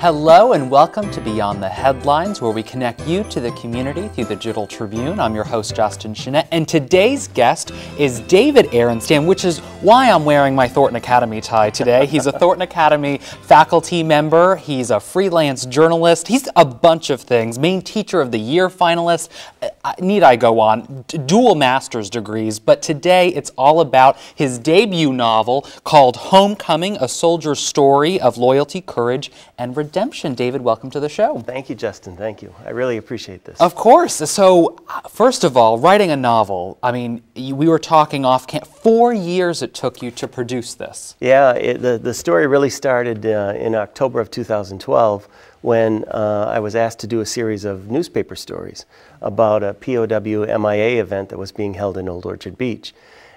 Hello and welcome to Beyond the Headlines, where we connect you to the community through the Digital Tribune. I'm your host, Justin Chenette, and today's guest is David Arentstam, which is why I'm wearing my Thornton Academy tie today. He's a Thornton Academy faculty member, he's a freelance journalist, he's a bunch of things, main Teacher of the Year finalist, need I go on, dual master's degrees, but today it's all about his debut novel called Homecoming, A Soldier's Story of Loyalty, Courage, and Redemption. David, welcome to the show. Thank you, Justin. Thank you. I really appreciate this. Of course. So, first of all, writing a novel, I mean, we were talking off camera, 4 years it took you to produce this. Yeah, the story really started in October of 2012 when I was asked to do a series of newspaper stories about a POW MIA event that was being held in Old Orchard Beach.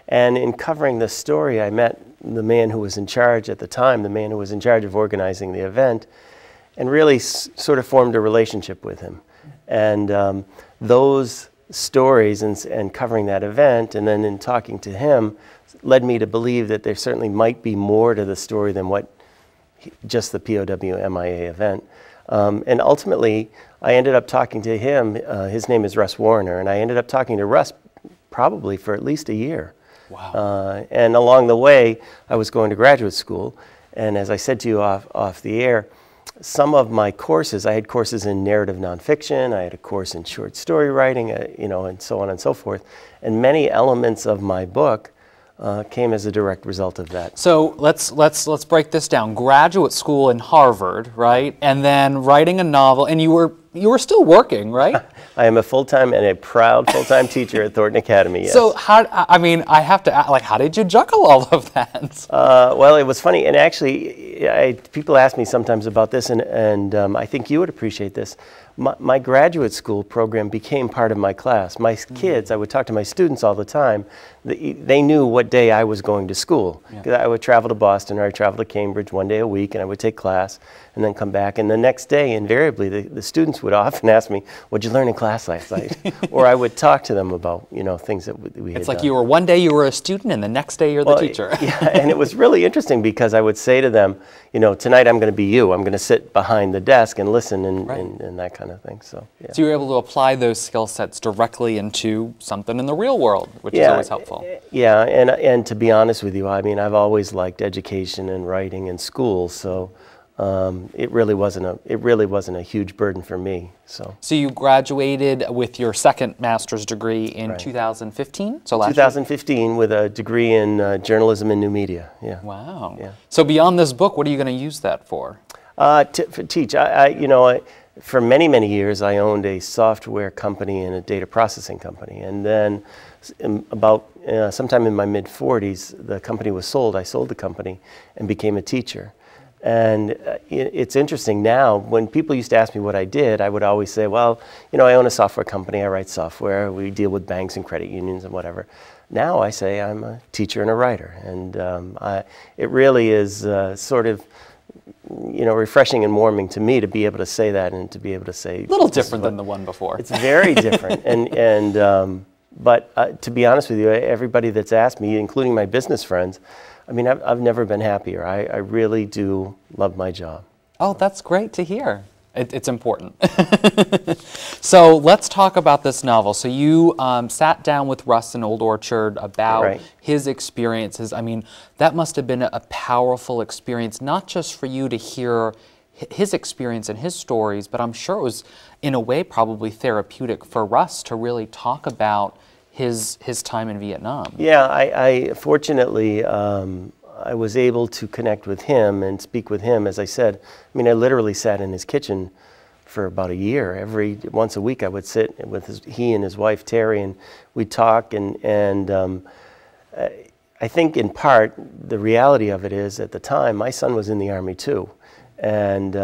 And in covering this story, I met the man who was in charge at the time, the man who was in charge of organizing the event, and really sort of formed a relationship with him. And those stories and covering that event, and then in talking to him, led me to believe that there certainly might be more to the story than what just the POW MIA event. And ultimately, I ended up talking to him. His name is Russ Warner, and I ended up talking to Russ probably for at least a year. Wow. And along the way, I was going to graduate school, and as I said to you off the air, some of my courses, I had courses in narrative nonfiction, I had a course in short story writing, you know, and so on and so forth, and many elements of my book came as a direct result of that. So let's break this down. Graduate school in Harvard, right? And then writing a novel, and you were still working, right? I am a full-time and a proud full-time teacher at Thornton Academy, yes. So I mean, I have to ask, like, how did you juggle all of that? Well, it was funny, and actually, people ask me sometimes about this, and I think you would appreciate this. My graduate school program became part of my class. My kids, I would talk to my students all the time. They knew what day I was going to school. Yeah. I would travel to Boston or I'd travel to Cambridge one day a week, and I would take class and then come back. And the next day, invariably, the students would often ask me, "What'd you learn in class last night?" Or I would talk to them about, you know, things that we had It's like done. one day you were a student and the next day you're the teacher. Yeah, and it was really interesting because I would say to them, you know, tonight I'm going to be you. I'm going to sit behind the desk and listen and that kind of thing. So, yeah. So you were able to apply those skill sets directly into something in the real world, which is always helpful. Yeah, and to be honest with you, I mean, I've always liked education and writing and school, so it really wasn't a huge burden for me. So you graduated with your second master's degree in 2015. So last 2015 with a degree in journalism and new media. Yeah. Wow. Yeah. So beyond this book, what are you going to use that for? To teach. For many, many years, I owned a software company and a data processing company. And then about sometime in my mid-40s, the company was sold. I sold the company and became a teacher. And it's interesting now, when people used to ask me what I did, I would always say, well, you know, I own a software company, I write software, we deal with banks and credit unions and whatever. Now I say I'm a teacher and a writer. And it really is sort of, you know, refreshing and warming to me to be able to say that and to be able to say... A little different than the one before. It's very different. But to be honest with you, everybody that's asked me, including my business friends, I mean, I've never been happier. I really do love my job. Oh, that's great to hear. It's important. So let's talk about this novel. So you sat down with Russ in Old Orchard about his experiences. I mean, that must have been a powerful experience, not just for you to hear his experience and his stories, but I'm sure it was, in a way, probably therapeutic for Russ to really talk about his time in Vietnam. Yeah, I fortunately, I was able to connect with him and speak with him. As I said, I mean, I literally sat in his kitchen for about a year. Once a week I would sit with he and his wife Terry, and we'd talk, and I think in part the reality of it is, at the time my son was in the Army too, and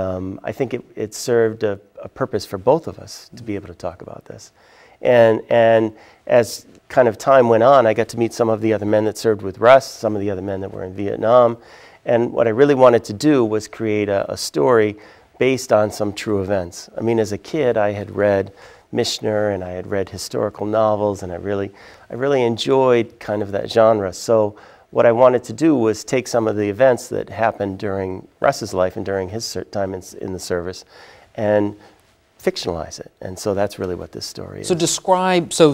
I think it served a purpose for both of us to be able to talk about this. And as kind of time went on, I got to meet some of the other men that served with Russ, some of the other men that were in Vietnam. And what I really wanted to do was create a story based on some true events. I mean, as a kid, I had read Mishner and I had read historical novels, and I really enjoyed kind of that genre. So what I wanted to do was take some of the events that happened during Russ's life and during his time in the service and fictionalize it. And so that's really what this story is. So describe, so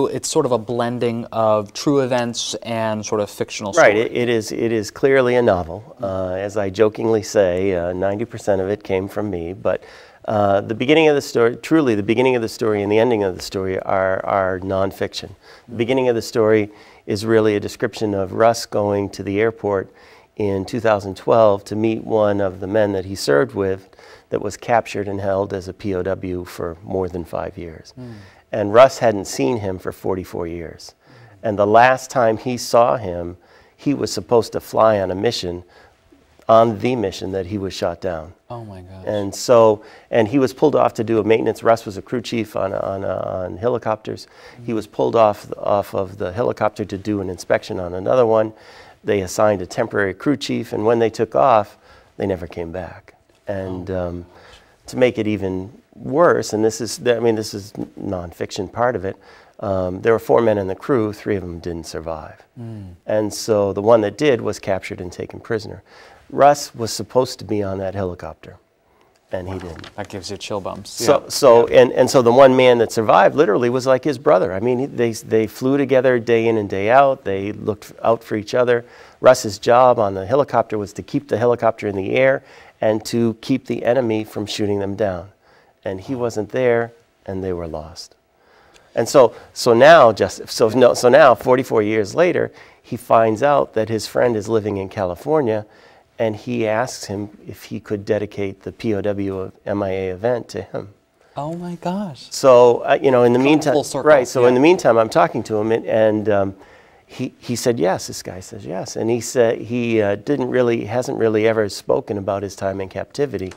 it's sort of a blending of true events and sort of fictional stories. Right, it is clearly a novel. As I jokingly say, 90% of it came from me, but the beginning of the story, truly the beginning of the story and the ending of the story are nonfiction. The beginning of the story is really a description of Russ going to the airport in 2012 to meet one of the men that he served with that was captured and held as a POW for more than 5 years. And Russ hadn't seen him for 44 years. And the last time he saw him, he was supposed to fly on a mission, on the mission that he was shot down. Oh my gosh. And so, and he was pulled off to do a maintenance. Russ was a crew chief on helicopters. He was pulled off of the helicopter to do an inspection on another one. They assigned a temporary crew chief, and when they took off, they never came back. And to make it even worse, and this is nonfiction part of it, there were 4 men in the crew, 3 of them didn't survive. And so the one that did was captured and taken prisoner. Russ was supposed to be on that helicopter, and he didn't. That gives you chill bumps. And so the one man that survived literally was like his brother. I mean, they flew together day in and day out. They looked out for each other. Russ's job on the helicopter was to keep the helicopter in the air and to keep the enemy from shooting them down. And he wasn't there, and they were lost. And so now, 44 years later, he finds out that his friend is living in California, and he asks him if he could dedicate the POW MIA event to him. Oh my gosh. So, in the meantime, full circle. right, so in the meantime, I'm talking to him, and he said yes, this guy says yes. And he said he hasn't really ever spoken about his time in captivity.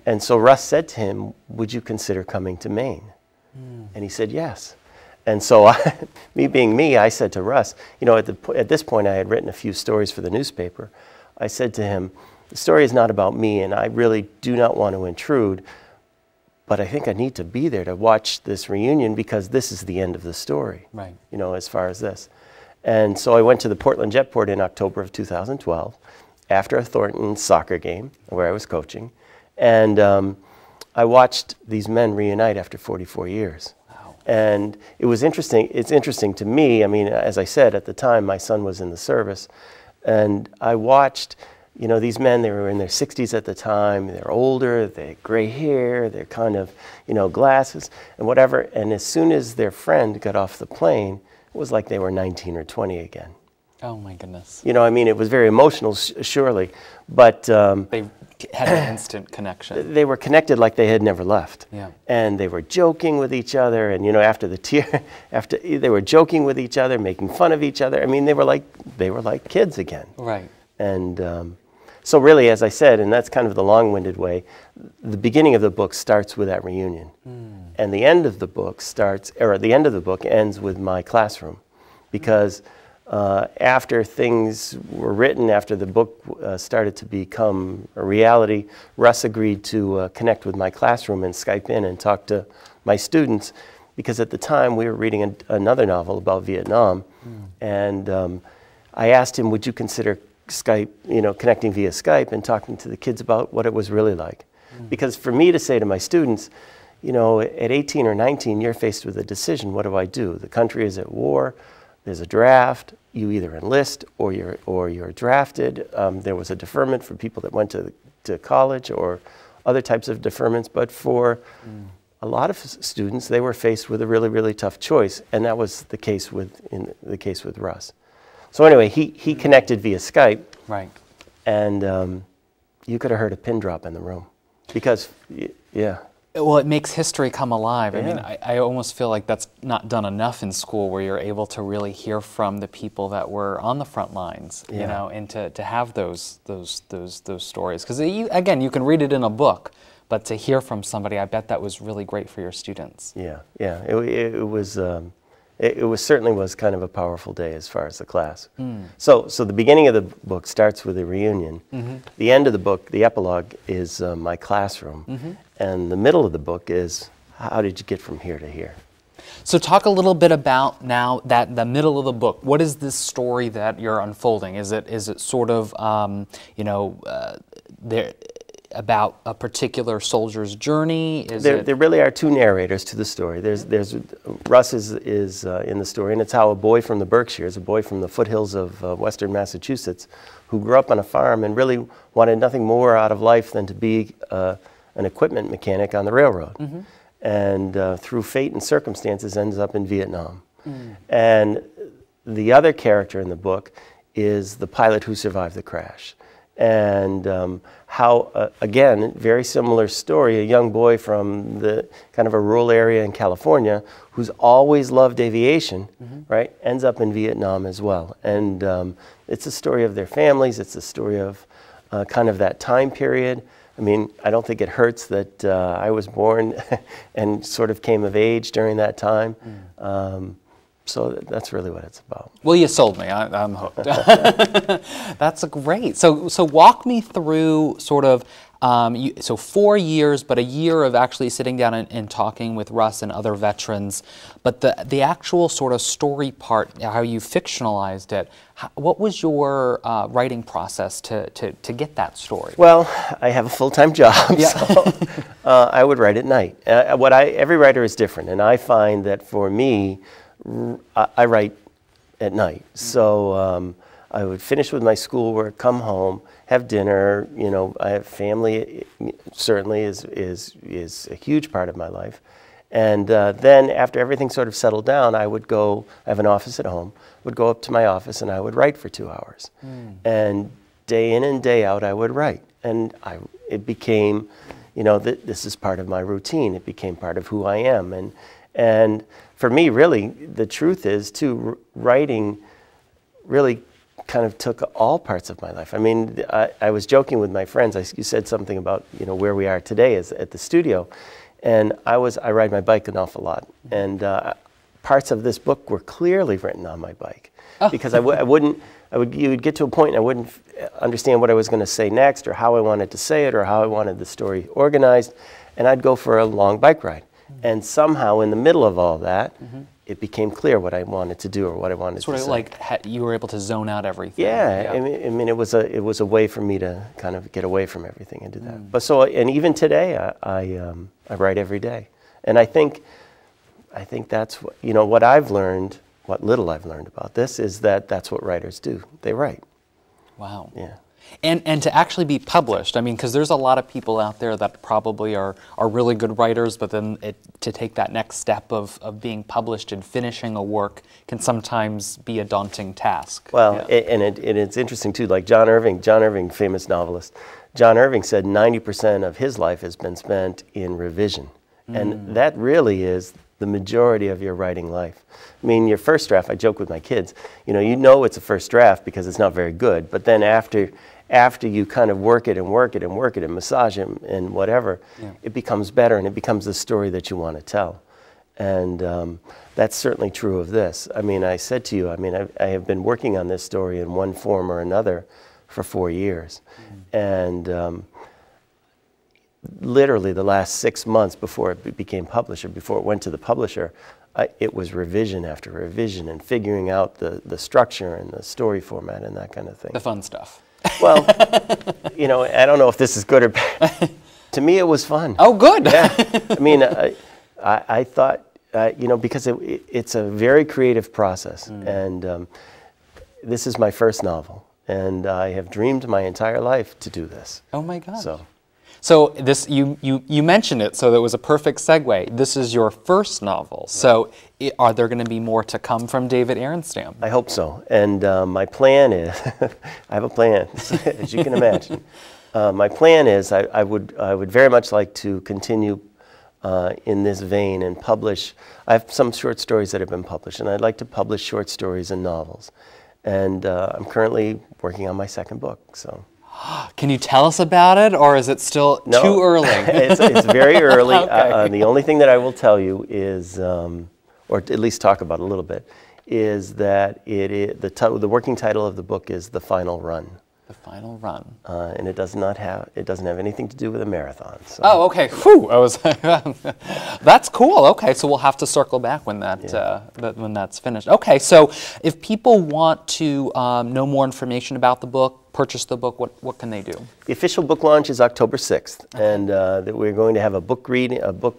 And so Russ said to him, would you consider coming to Maine? And he said yes. And so me being me, I said to Russ, at this point I had written a few stories for the newspaper. I said to him, the story is not about me, and I really do not want to intrude, but I think I need to be there to watch this reunion because this is the end of the story, right? As far as this. And so I went to the Portland Jetport in October of 2012 after a Thornton soccer game where I was coaching, and I watched these men reunite after 44 years. Wow. And it was interesting. It's interesting to me. I mean, as I said, at the time, my son was in the service. And I watched, these men, they were in their 60s at the time. They're older, they had gray hair, they're kind of, glasses and whatever. And as soon as their friend got off the plane, it was like they were 19 or 20 again. Oh my goodness. It was very emotional, surely, but they had an instant connection. They were connected like they had never left. Yeah. And they were joking with each other, and after they were joking with each other, making fun of each other. I mean, they were like kids again. Right. And so really, as I said, and that's kind of the long-winded way, the beginning of the book starts with that reunion, and the end of the book ends with my classroom, because after things were written, after the book started to become a reality, Russ agreed to connect with my classroom and Skype in and talk to my students, because at the time we were reading another novel about Vietnam, and I asked him, would you consider Skype, connecting via Skype and talking to the kids about what it was really like? Because for me to say to my students, at 18 or 19, you're faced with a decision. What do I do? The country is at war. There's a draft. You either enlist or you're drafted. There was a deferment for people that went to college or other types of deferments. But for a lot of students, they were faced with a really, really tough choice, and that was the case with Russ. So anyway, he connected via Skype, right? And you could have heard a pin drop in the room, because yeah. Well, it makes history come alive. Yeah. I mean, I almost feel like that's not done enough in school, where you're able to really hear from the people that were on the front lines, and to have those stories. Because again, you can read it in a book, but to hear from somebody, I bet that was really great for your students. Yeah, yeah. It certainly was kind of a powerful day as far as the class. So the beginning of the book starts with a reunion. The end of the book, the epilogue, is my classroom. And the middle of the book is, how did you get from here to here? So talk a little bit about now that the middle of the book. What is this story that you're unfolding? Is it sort of there about a particular soldier's journey? There really are two narrators to the story. There's Russ is in the story, and it's how a boy from the Berkshires, a boy from the foothills of western Massachusetts, who grew up on a farm and really wanted nothing more out of life than to be an equipment mechanic on the railroad. Mm-hmm. And through fate and circumstances ends up in Vietnam. Mm. And the other character in the book is the pilot who survived the crash. And how, again, very similar story, a young boy from the kind of a rural area in California who's always loved aviation, mm-hmm. right, ends up in Vietnam as well. And it's a story of their families, it's a story of kind of that time period. I mean, I don't think it hurts that I was born and sort of came of age during that time. Mm. So that's really what it's about. Well, you sold me. I'm hooked. That's great. So walk me through sort of, so 4 years, but a year of actually sitting down and talking with Russ and other veterans. But the actual sort of story part, how you fictionalized it, what was your writing process to get that story? Well, I have a full-time job, yeah. So I would write at night. Every writer is different, and I find that for me, I write at night. So I would finish with my schoolwork, come home, have dinner. You know, I have family. Certainly is a huge part of my life. And then after everything sort of settled down, I would go. I have an office at home. Would go up to my office and I would write for 2 hours. Mm. And day in and day out, I would write. And it became, you know, this is part of my routine. It became part of who I am. And for me, really, the truth is, too, writing really kind of took all parts of my life. I mean, I was joking with my friends. You said something about, you know, where we are today is at the studio. And I ride my bike an awful lot. And parts of this book were clearly written on my bike. Oh. Because you would get to a point and I wouldn't understand what I was going to say next or how I wanted to say it or how I wanted the story organized. And I'd go for a long bike ride. And somehow in the middle of all that, mm-hmm. it became clear what I wanted to do or what I wanted to say. Sort of like you were able to zone out everything. Yeah, yeah. I mean, it was a way for me to kind of get away from everything and do that. Mm. But and even today, I write every day, and I think that's what, you know, what I've learned, what little I've learned about this is that that's what writers do. They write. Wow. Yeah. And to actually be published, I mean, because there's a lot of people out there that probably are really good writers, but then to take that next step of being published and finishing a work can sometimes be a daunting task. Well, yeah. And it's interesting too, like John Irving, famous novelist, John Irving said 90% of his life has been spent in revision. Mm. And that really is the majority of your writing life. I mean, your first draft, I joke with my kids, you know it's a first draft because it's not very good, but then after you kind of work it and massage it and whatever, yeah. It becomes better and it becomes the story that you want to tell. And that's certainly true of this. I mean, I said to you, I mean, I have been working on this story in one form or another for 4 years. Mm. And literally the last 6 months before it became published or before it went to the publisher, it was revision after revision and figuring out the structure and the story format and that kind of thing. The fun stuff. Well, you know, I don't know if this is good or bad. To me, it was fun. Oh, good. Yeah. I mean, I thought, you know, because it's a very creative process. Mm. And this is my first novel. And I have dreamed my entire life to do this. Oh, my God. So this, you mentioned it, so that was a perfect segue. This is your first novel. So are there going to be more to come from David Arentstam? I hope so. And my plan is, I have a plan, as you can imagine. My plan is I would very much like to continue in this vein and publish. I have some short stories that have been published, and I'd like to publish short stories and novels. And I'm currently working on my second book, so. Can you tell us about it, or is it still too early? It's very early. Okay. The only thing that I will tell you is, or at least talk about a little bit, is that the working title of the book is The Final Run. The final run. And it doesn't have anything to do with a marathon. So. Oh, okay. Whew. I was that's cool. Okay, so we'll have to circle back when when that's finished. Okay, so if people want to know more information about the book, purchase the book, what can they do? The official book launch is October 6th, and that we're going to have a book reading, a book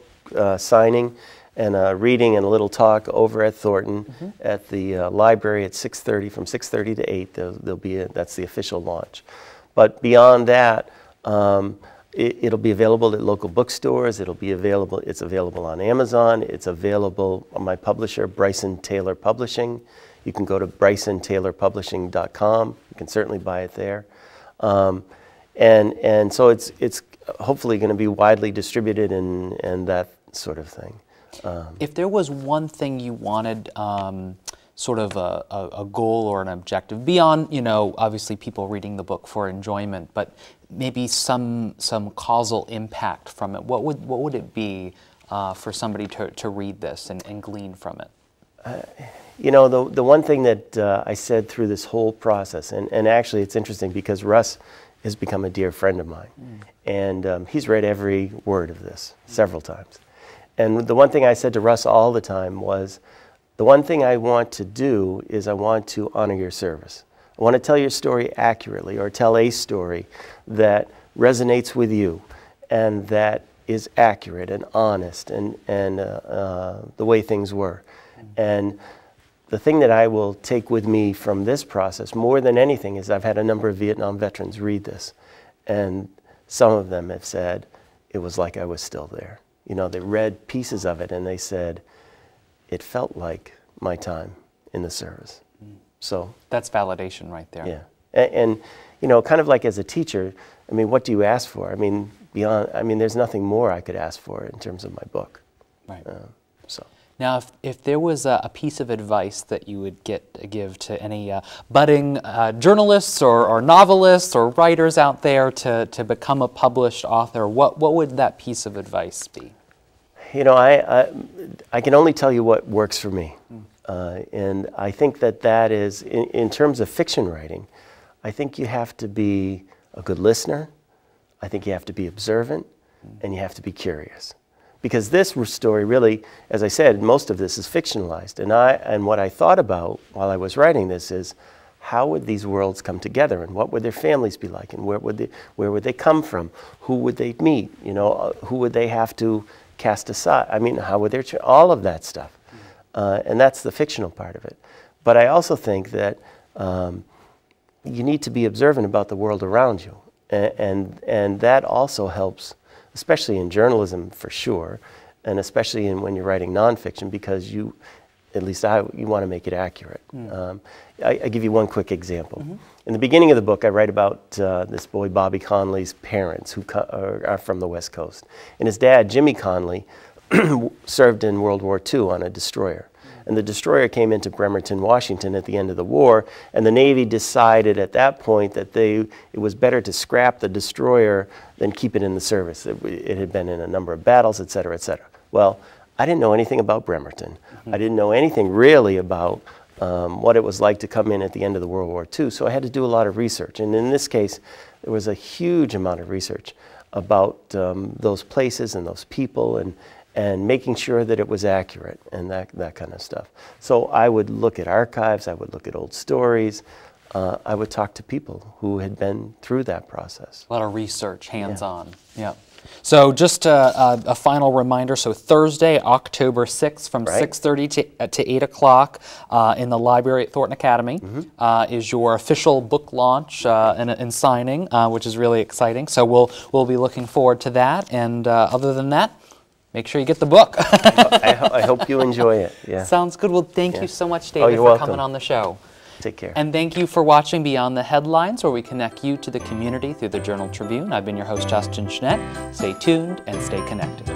signing, and a reading and a little talk over at Thornton at the library at 6:30, from 6:30 to 8. That's the official launch. But beyond that, it'll be available at local bookstores. It's available on Amazon. It's available on my publisher, Bryson Taylor Publishing. You can go to BrysonTaylorPublishing.com. You can certainly buy it there. And so it's hopefully going to be widely distributed and that sort of thing. If there was one thing you wanted, sort of a goal or an objective, beyond, obviously people reading the book for enjoyment, but maybe some causal impact from it, what would it be for somebody to read this and glean from it? The one thing that I said through this whole process, and actually it's interesting because Russ has become a dear friend of mine, and he's read every word of this several times. And the one thing I said to Russ all the time was, the one thing I want to do is I want to honor your service. I want to tell your story accurately, or tell a story that resonates with you and that is accurate and honest and the way things were. And the thing that I will take with me from this process more than anything is I've had a number of Vietnam veterans read this, and some of them have said it was like I was still there. They read pieces of it and they said, it felt like my time in the service. So that's validation right there. Yeah. And kind of like as a teacher, what do you ask for? There's nothing more I could ask for in terms of my book. Right. Now, if there was a piece of advice that you would give to any budding journalists or novelists or writers out there to become a published author, what would that piece of advice be? I can only tell you what works for me. And I think that is, in terms of fiction writing, I think you have to be a good listener, I think you have to be observant, and you have to be curious. Because this story really, as I said, most of this is fictionalized. And what I thought about while I was writing this is, how would these worlds come together, and what would their families be like, and where would they come from? Who would they meet? Who would they have to cast aside? How would all of that stuff. And that's the fictional part of it. But I also think that you need to be observant about the world around you. And that also helps, especially in journalism for sure, and especially when you're writing nonfiction, because you want to make it accurate. I give you one quick example. In the beginning of the book, I write about this boy, Bobby Conley's parents, who are from the West Coast. And his dad, Jimmy Conley, served in World War II on a destroyer. And the destroyer came into Bremerton, Washington at the end of the war, and the Navy decided at that point that it was better to scrap the destroyer than keep it in the service. It had been in a number of battles, et cetera, et cetera. Well, I didn't know anything about Bremerton. I didn't know anything really about what it was like to come in at the end of the World War II, so I had to do a lot of research. And in this case, there was a huge amount of research about those places and those people, and making sure that it was accurate and that kind of stuff. So I would look at archives, I would look at old stories, I would talk to people who had been through that process. A lot of research, hands-on. Yeah. So just a final reminder, so Thursday, October 6th from 6:30 to 8 o'clock in the library at Thornton Academy is your official book launch and signing, which is really exciting. So we'll be looking forward to that. And other than that, make sure you get the book. I hope you enjoy it. Yeah. Sounds good. Well, thank you so much, David, for coming on the show. Take care. And thank you for watching Beyond the Headlines, where we connect you to the community through the Journal Tribune. I've been your host, Justin Schnedt. Stay tuned and stay connected.